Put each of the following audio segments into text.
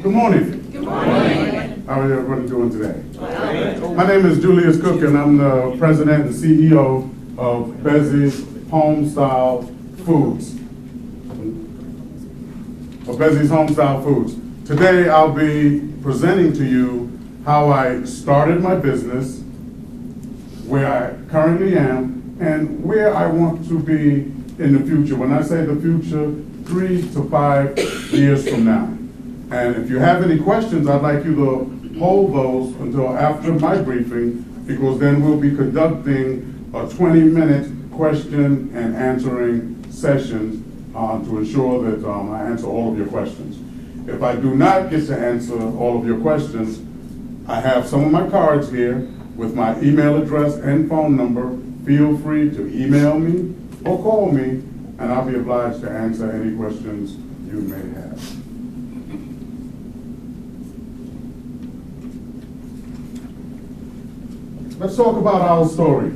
Good morning. Good morning. How are everybody doing today? My name is Julius Cook, and I'm the president and CEO of Bezzie's Homestyle Foods. Bezzie's Homestyle Foods. Today I'll be presenting to you how I started my business, where I currently am, and where I want to be in the future. When I say the future, 3 to 5 years from now. And if you have any questions, I'd like you to hold those until after my briefing, because then we'll be conducting a 20-minute question and answering session to ensure that I answer all of your questions. If I do not get to answer all of your questions, I have some of my cards here with my email address and phone number. Feel free to email me or call me, and I'll be obliged to answer any questions you may have. Let's talk about our story.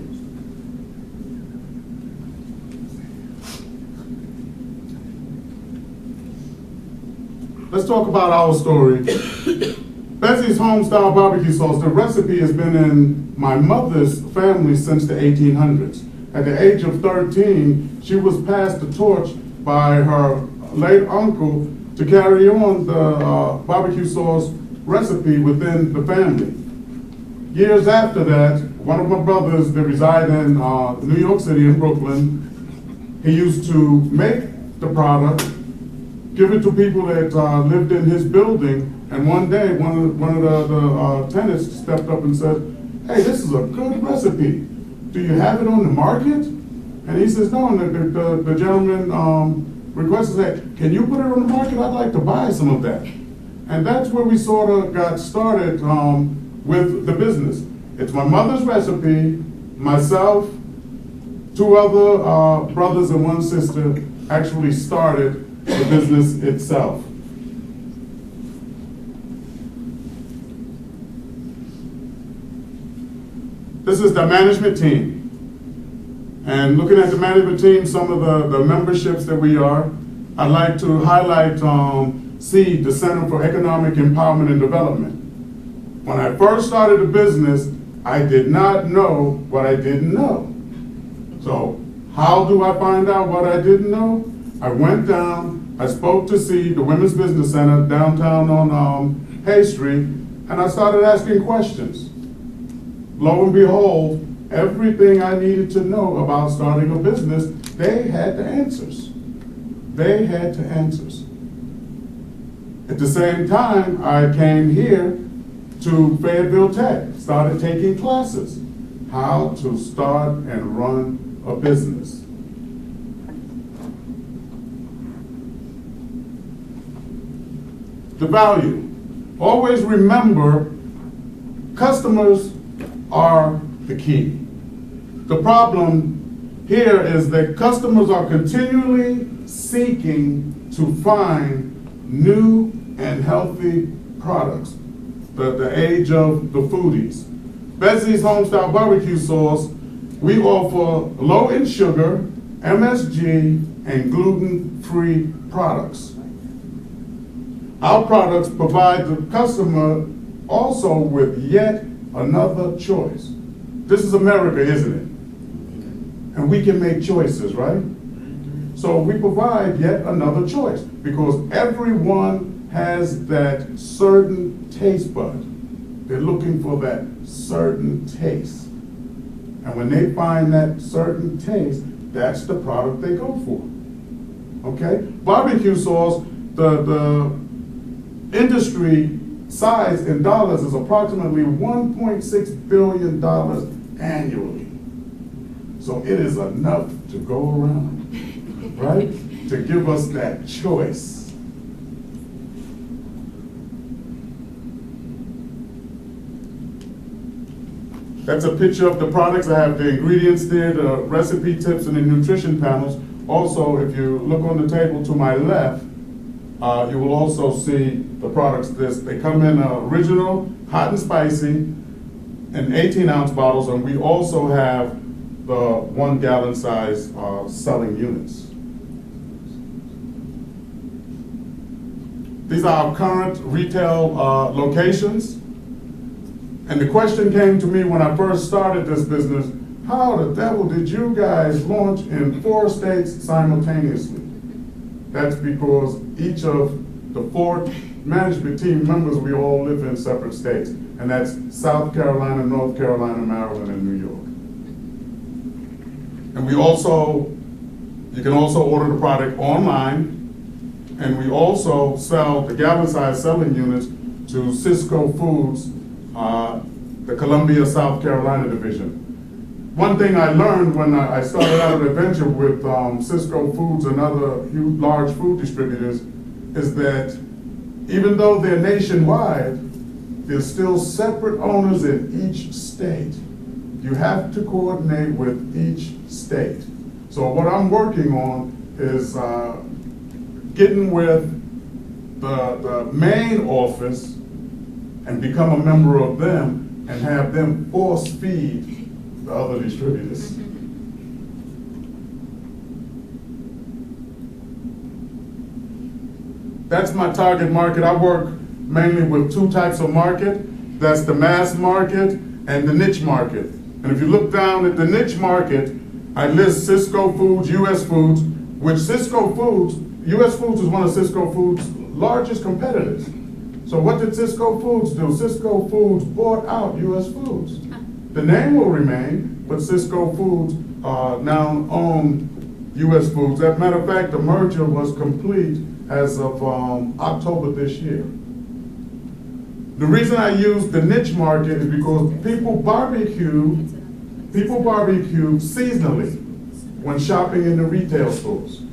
Let's talk about our story. Bezzie's Homestyle Barbecue Sauce, the recipe has been in my mother's family since the 1800s. At the age of 13, she was passed the torch by her late uncle to carry on the barbecue sauce recipe within the family. Years after that, one of my brothers that reside in New York City in Brooklyn, he used to make the product, give it to people that lived in his building, and one day one of the tenants stepped up and said, "Hey, this is a good recipe. Do you have it on the market?" And he says, "No," and the gentleman requested that, "Can you put it on the market? I'd like to buy some of that." And that's where we sort of got started with the business. It's my mother's recipe, myself, 2 other brothers and 1 sister actually started the business itself. This is the management team. And looking at the management team, some of the memberships that we are, I'd like to highlight SEED, the Center for Economic Empowerment and Development. When I first started the business, I did not know what I didn't know. So how do I find out what I didn't know? I went down, I spoke to SEED, the Women's Business Center, downtown on Hay Street, and I started asking questions. Lo and behold, everything I needed to know about starting a business, they had the answers. They had the answers. At the same time, I came here to Fayetteville Tech, started taking classes, how to start and run a business. The value. Always remember, customers are the key. The problem here is that customers are continually seeking to find new and healthy products. The age of the foodies. Bezzie's Homestyle Barbecue Sauce, we offer low in sugar, MSG, and gluten-free products. Our products provide the customer also with yet another choice. This is America, isn't it? And we can make choices, right? So we provide yet another choice, because everyone has that certain taste bud. They're looking for that certain taste. And when they find that certain taste, that's the product they go for. Okay? Barbecue sauce, the industry size in dollars is approximately $1.6 billion annually. So it is enough to go around, right? To give us that choice. That's a picture of the products. I have the ingredients there, the recipe tips, and the nutrition panels. Also, if you look on the table to my left, you will also see the products. They come in original, hot and spicy, in 18-ounce bottles, and we also have the 1 gallon size selling units. These are our current retail locations. And the question came to me when I first started this business, how the devil did you guys launch in 4 states simultaneously? That's because each of the 4 management team members, we all live in separate states. And that's South Carolina, North Carolina, Maryland, and New York. And you can also order the product online. And we also sell the gallon size selling units to Cisco Foods, the Columbia, South Carolina division. One thing I learned when I started out an adventure with Cisco Foods and other huge, large food distributors is that even though they're nationwide, there's still separate owners in each state. You have to coordinate with each state. So what I'm working on is getting with the main office and become a member of them and have them force feed the other distributors. That's my target market. I work mainly with 2 types of market. That's the mass market and the niche market. And if you look down at the niche market, I list Cisco Foods, US Foods, which Cisco Foods, US Foods is one of Cisco Foods' largest competitors. So what did Cisco Foods do? Cisco Foods bought out US Foods. The name will remain, but Cisco Foods now own US Foods. As a matter of fact, the merger was complete as of October this year. The reason I use the niche market is because people barbecue seasonally when shopping in the retail stores.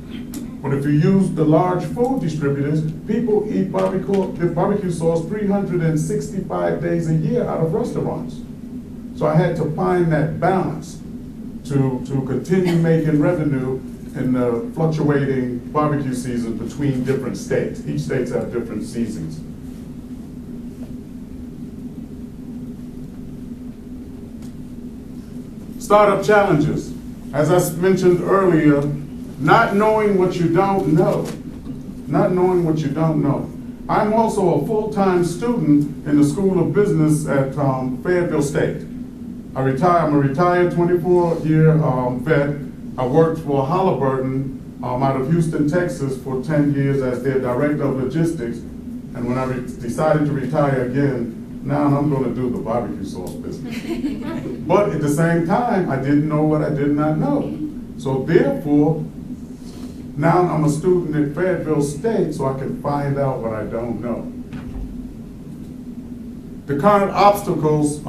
But if you use the large food distributors, people eat barbecue sauce 365 days a year out of restaurants. So I had to find that balance to continue making revenue in the fluctuating barbecue season between different states. Each state have different seasons. Startup challenges. As I mentioned earlier, not knowing what you don't know. Not knowing what you don't know. I'm also a full-time student in the School of Business at Fayetteville State. I'm a retired 24-year vet. I worked for Halliburton out of Houston, Texas for 10 years as their director of logistics. And when I decided to retire again, now I'm going to do the barbecue sauce business. But at the same time, I didn't know what I did not know. So therefore, now I'm a student at Fayetteville State so I can find out what I don't know. The current obstacles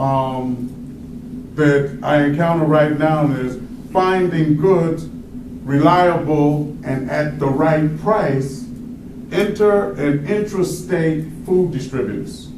that I encounter right now is finding good, reliable, and at the right price, inter and intrastate food distributors.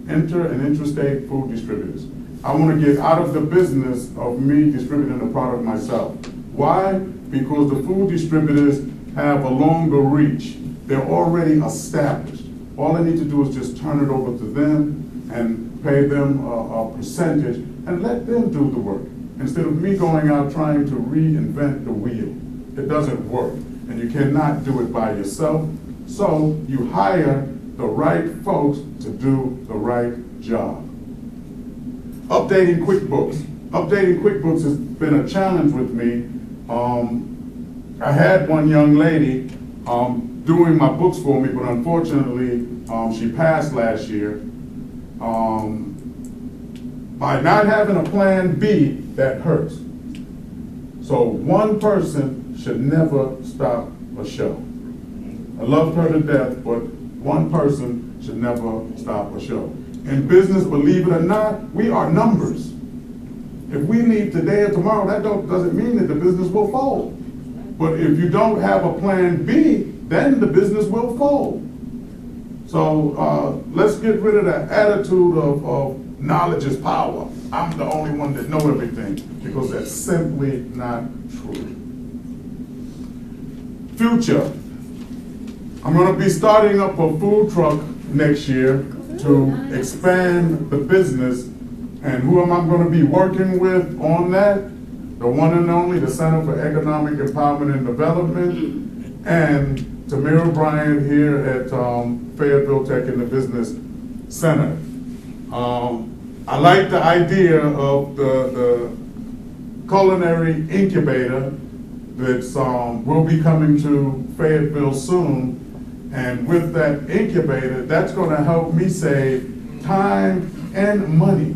Inter and intrastate food distributors. I want to get out of the business of me distributing the product myself. Why? Because the food distributors have a longer reach. They're already established. All I need to do is just turn it over to them and pay them a percentage and let them do the work. Instead of me going out trying to reinvent the wheel. It doesn't work. And you cannot do it by yourself. So you hire the right folks to do the right job. Updating QuickBooks. Updating QuickBooks has been a challenge with me. I had one young lady doing my books for me, but unfortunately she passed last year. By not having a plan B, that hurts. So one person should never stop a show. I loved her to death, but one person should never stop a show. In business, believe it or not, we are numbers. If we leave today or tomorrow, that doesn't mean that the business will fold. But if you don't have a plan B, then the business will fold. So let's get rid of that attitude of knowledge is power. I'm the only one that know everything, because that's simply not true. Future. I'm going to be starting up a food truck next year to expand the business. And who am I going to be working with on that? The one and only, the Center for Economic Empowerment and Development, and Tamira Bryant here at Fayetteville Tech in the Business Center. I like the idea of the culinary incubator that's will be coming to Fayetteville soon. And with that incubator, that's going to help me save time and money.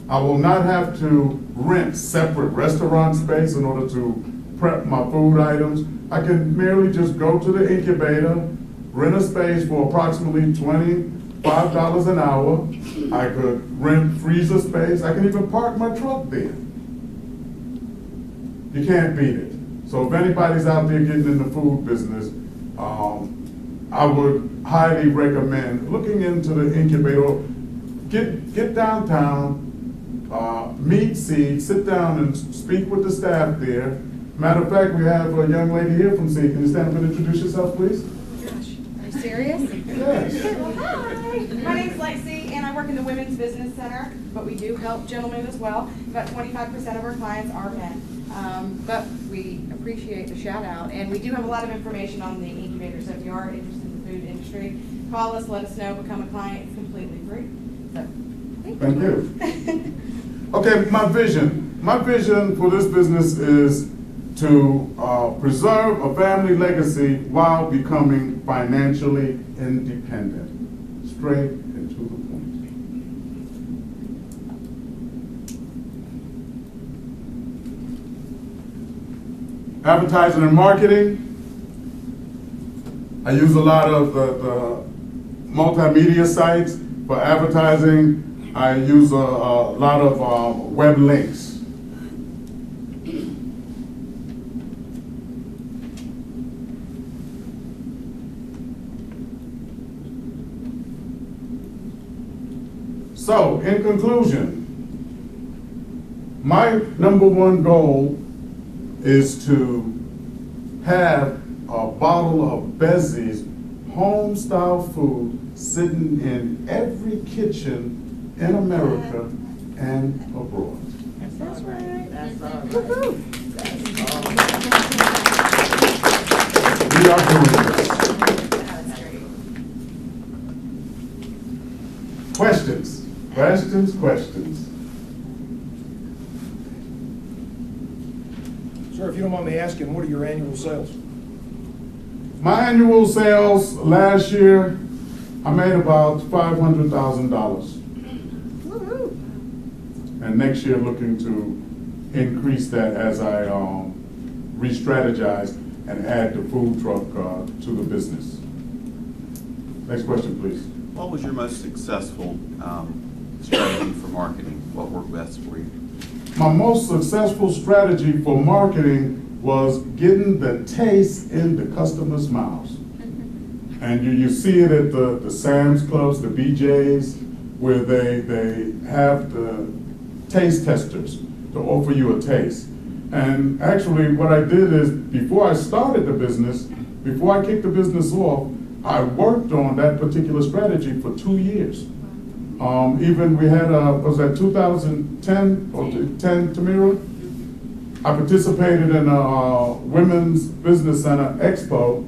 I will not have to rent separate restaurant space in order to prep my food items. I can merely just go to the incubator, rent a space for approximately $25 an hour. I could rent freezer space. I can even park my truck there. You can't beat it. So if anybody's out there getting in the food business, I would highly recommend looking into the incubator. Get downtown, meet, see, sit down and speak with the staff there. Matter of fact, we have a young lady here from C. Can you stand up and introduce yourself, please? Gosh, are you serious? Yes. Hi, my name's Lexi, and I work in the Women's Business Center, but we do help gentlemen as well. About 25% of our clients are men. But we appreciate the shout out, and we do have a lot of information on the incubator, so if you are interested in the food industry, call us, let us know, become a client. It's completely free. So, Thank you. Okay, my vision for this business is to preserve a family legacy while becoming financially independent. Straight and to the point. Advertising and marketing. I use a lot of the multimedia sites. For advertising, I use a lot of web links. So, in conclusion, my number one goal is to have a bottle of Bezzie's home-style food sitting in every kitchen in America and abroad. That's right. That's all right. Woo-hoo. We are doing this. That's great. Questions? Questions? Sir, if you don't mind me asking, what are your annual sales? My annual sales last year, I made about $500,000. Woo-hoo. And next year, looking to increase that as I re-strategize and add the food truck to the business. Next question, please. What was your most successful strategy for marketing? What worked best for you? My most successful strategy for marketing was getting the taste in the customers' mouths. And you see it at the Sam's Clubs, the BJ's, where they have the taste testers to offer you a taste. And actually what I did is, before I started the business, before I kicked the business off, I worked on that particular strategy for 2 years. Even we had was that 2010 or 10, Tamira? I participated in a Women's Business Center Expo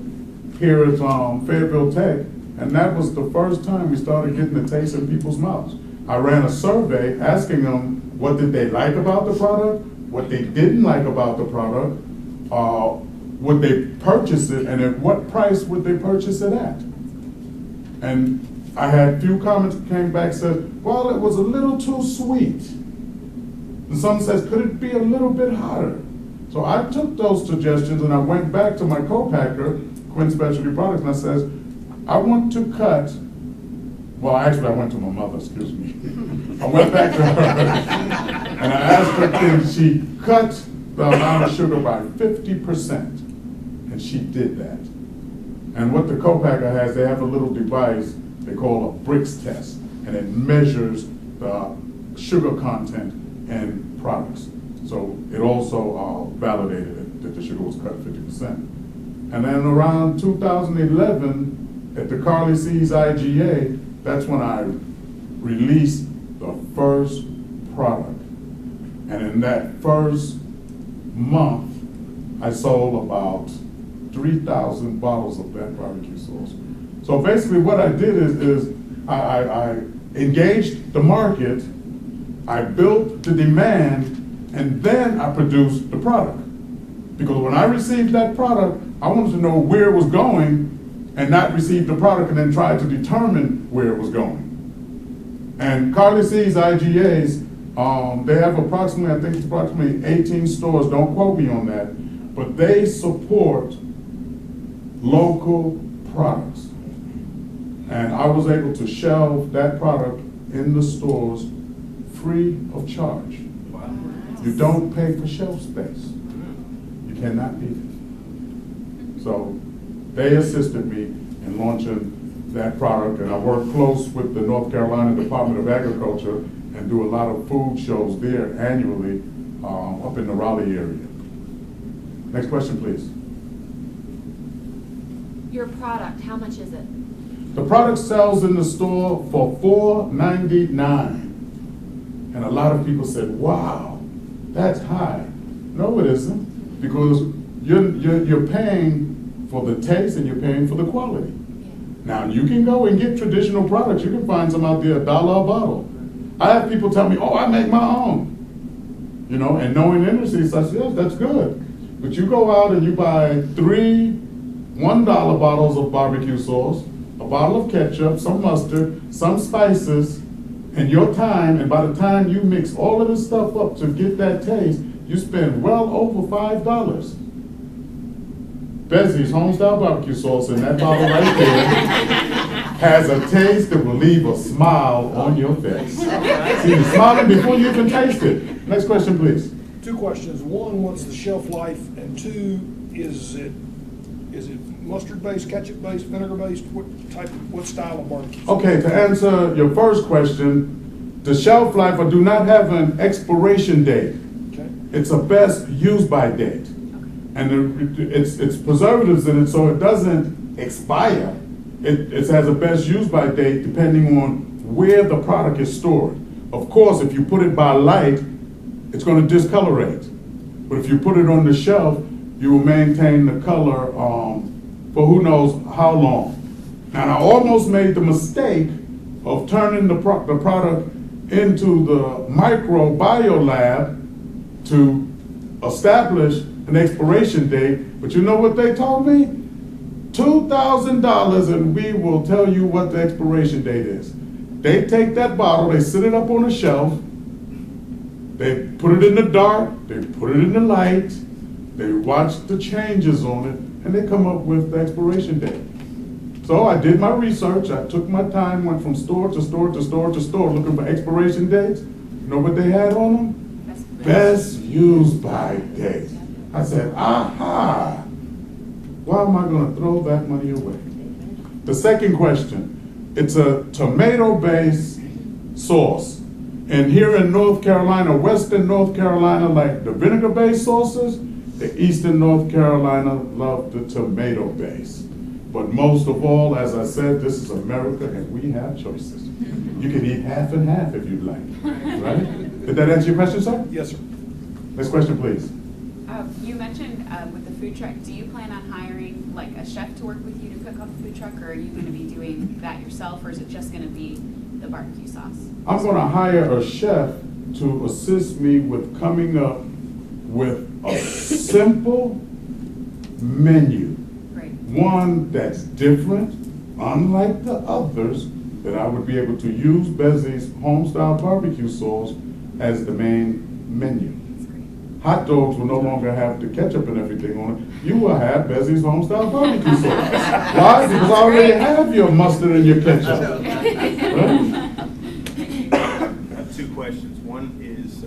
here at Fayetteville Tech, and that was the first time we started getting the taste in people's mouths. I ran a survey asking them what did they like about the product, what they didn't like about the product, would they purchase it, and at what price would they purchase it at? And I had a few comments that came back said, well, it was a little too sweet. And some says, could it be a little bit hotter? So I took those suggestions and I went back to my co-packer, Quinn Specialty Products, and I says, I want to cut, well, actually I went to my mother, excuse me. I went back to her and I asked her, can she cut the amount of sugar by 50%? And she did that. And what the co-packer has, they have a little device they call a bricks test, and it measures the sugar content in products. So it also validated that the sugar was cut 50%. And then around 2011, at the Carly C's IGA, that's when I released the first product. And in that first month, I sold about 3,000 bottles of that barbecue sauce. So basically what I did is I engaged the market, I built the demand, and then I produced the product. Because when I received that product, I wanted to know where it was going and not receive the product and then try to determine where it was going. And Carly C's IGAs, they have approximately, I think it's approximately 18 stores, don't quote me on that, but they support local products. And I was able to shelve that product in the stores free of charge. Wow. You don't pay for shelf space. You cannot beat it. So they assisted me in launching that product, and I work close with the North Carolina Department of Agriculture and do a lot of food shows there annually up in the Raleigh area. Next question, please. Your product, how much is it? The product sells in the store for $4.99. And a lot of people said, wow, that's high. No, it isn't, because you're paying for the taste and you're paying for the quality. Now, you can go and get traditional products. You can find some out there $1 a bottle. I have people tell me, oh, I make my own. You know, and knowing the industry, such, yes, that's good. But you go out and you buy 3 $1 bottles of barbecue sauce, a bottle of ketchup, some mustard, some spices, and your time, and by the time you mix all of this stuff up to get that taste, you spend well over $5. Bezzie's homestyle barbecue sauce in that bottle right there has a taste that will leave a smile on your face. See, you're smiling before you even taste it. Next question, please. 2 questions. 1, what's the shelf life? And 2, is it mustard-based, ketchup-based, vinegar-based? What style of barbecue? Okay, to answer your first question, the shelf life, I do not have an expiration date. Okay. It's a best use by date. And it's preservatives in it, so it doesn't expire. It has a best use by date depending on where the product is stored. Of course, if you put it by light, it's going to discolorate. But if you put it on the shelf, you will maintain the color for who knows how long. Now, I almost made the mistake of turning the product into the microbiolab to establish an expiration date, but you know what they told me? $2,000 and we will tell you what the expiration date is. They take that bottle, they sit it up on a shelf, they put it in the dark, they put it in the light, they watch the changes on it, and they come up with the expiration date. So I did my research, I took my time, went from store to store to store to store looking for expiration dates. You know what they had on them? Best use by date. I said, aha, why am I going to throw that money away? The second question, it's a tomato-based sauce. And here in North Carolina, Western North Carolina, like the vinegar-based sauces, the Eastern North Carolina love the tomato-based. But most of all, as I said, this is America and we have choices. You can eat half and half if you'd like, right? Did that answer your question, sir? Yes, sir. Next question, please. You mentioned with the food truck, do you plan on hiring like a chef to work with you to cook off the food truck, or are you going to be doing that yourself, or is it just going to be the barbecue sauce? I'm going to hire a chef to assist me with coming up with a simple menu. Great. One that's different, unlike the others, that I would be able to use Bezzie's homestyle barbecue sauce as the main menu. Hot dogs will no longer have the ketchup and everything on it. You will have Bezzie's homestyle barbecue sauce. Why? Because I already have your mustard and your ketchup. Right? I have 2 questions. One is,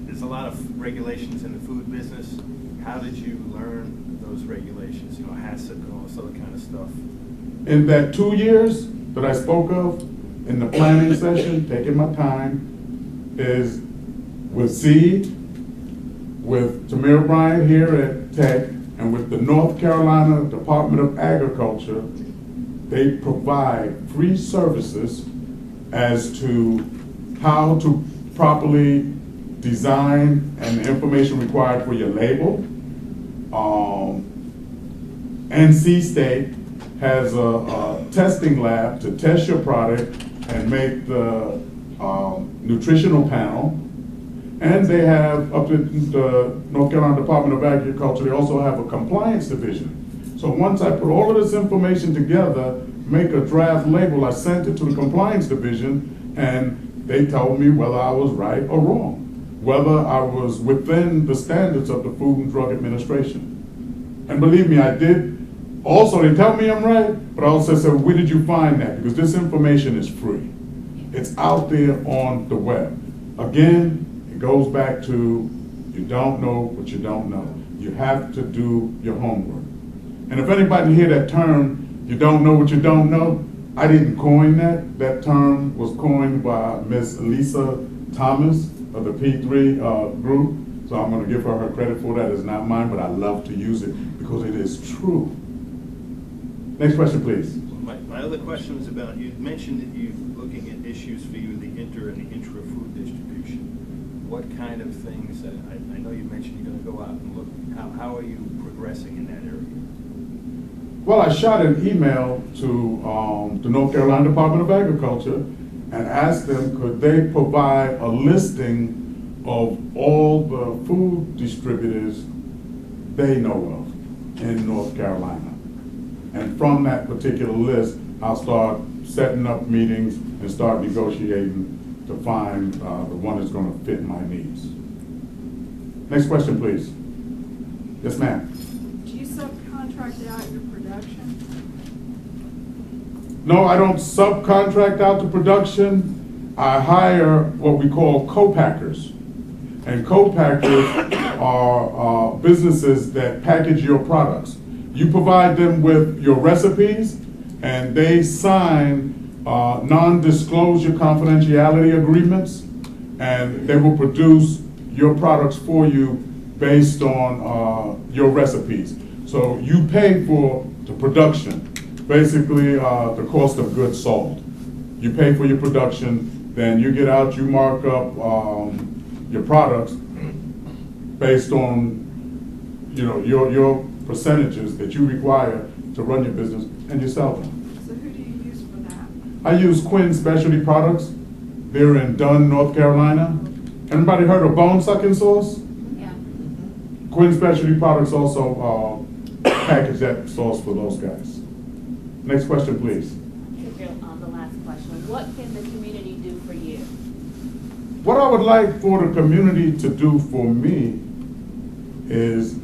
there's a lot of regulations in the food business. How did you learn those regulations? You know, HACCP and all this other kind of stuff. In that 2 years that I spoke of in the planning session, taking my time, is with Seed, with Tamir Bryant here at Tech, and with the North Carolina Department of Agriculture. They provide free services as to how to properly design and the information required for your label, NC State has a testing lab to test your product and make the nutritional panel. And they have, up to the North Carolina Department of Agriculture, they also have a compliance division. So once I put all of this information together, make a draft label, I sent it to the compliance division, and they told me whether I was right or wrong, whether I was within the standards of the Food and Drug Administration. And believe me, I did. Also, they tell me I'm right, but I also said, where did you find that? Because this information is free. It's out there on the web. Again, it goes back to you don't know what you don't know. You have to do your homework. And if anybody hear that term, you don't know what you don't know, I didn't coin that. That term was coined by Miss Lisa Thomas of the P3 group. So I'm going to give her credit for that. It's not mine, but I love to use it because it is true. Next question, please. My other question is about, you mentioned that you're looking at issues for you, the inter and the intra-food distribution. What kind of things, I know you mentioned you're going to go out and look, how are you progressing in that area? Well, I shot an email to the North Carolina Department of Agriculture and asked them could they provide a listing of all the food distributors they know of in North Carolina. And from that particular list, I'll start setting up meetings and start negotiating to find the one that's going to fit my needs. Next question, please. Yes, ma'am. Do you subcontract out your production? No, I don't subcontract out the production. I hire what we call co-packers. And co-packers are businesses that package your products. You provide them with your recipes, and they sign non-disclosure confidentiality agreements, and they will produce your products for you based on your recipes. So you pay for the production, basically the cost of goods sold. You pay for your production, then you get out, you mark up your products based on your percentages that you require to run your business, and you sell them. So who do you use for that? I use Quinn Specialty Products. They're in Dunn, North Carolina. Everybody heard of bone sucking sauce? Yeah. Quinn Specialty Products also package that sauce for those guys. Next question, please. On the last question, what can the community do for you? What I would like for the community to do for me is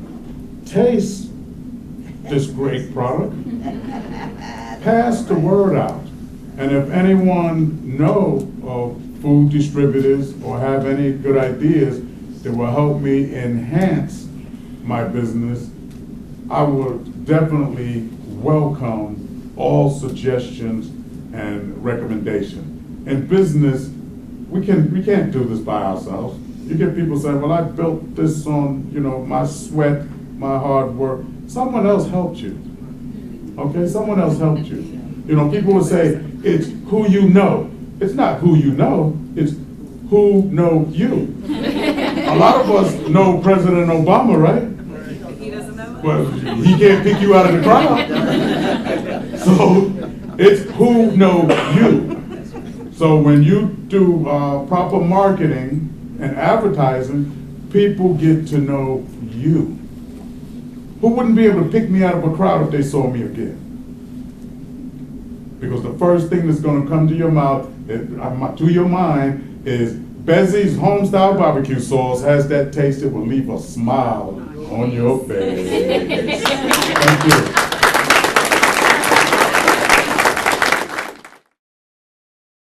taste this great product, pass the word out, and if anyone know of food distributors or have any good ideas that will help me enhance my business, I would definitely welcome all suggestions and recommendations. In business, we can't do this by ourselves. You get people saying, well, I built this on, my sweat, my hard work. Someone else helped you. Okay, someone else helped you. People will say, it's who you know. It's not who you know, it's who know you. A lot of us know President Obama, right? He doesn't know that? Well, he can't pick you out of the crowd. So it's who know you. So when you do proper marketing and advertising, people get to know you. Who wouldn't be able to pick me out of a crowd if they saw me again? Because the first thing that's going to come to your mouth, to your mind, is Bezzie's home-style barbecue sauce has that taste that will leave a smile on your face. Thank you.